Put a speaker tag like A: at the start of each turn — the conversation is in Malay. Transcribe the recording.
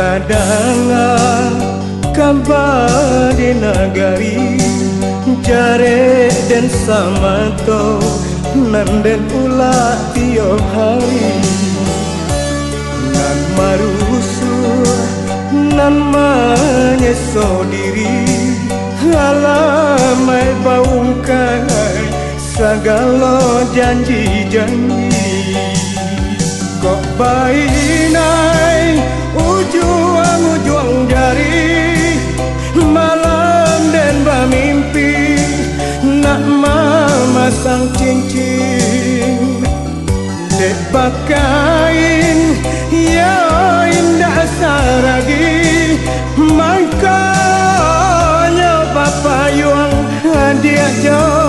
A: kadang kabar di nagari jare dan samato nanden ulah tiap hari nan marusur nan menyeso diri halamai baungkan segala janji-janji kok bainai ujung jari malam dan bermimpi nak memasang cincin dek bakain ya indah saragi makanya bapa yang hadiah jauh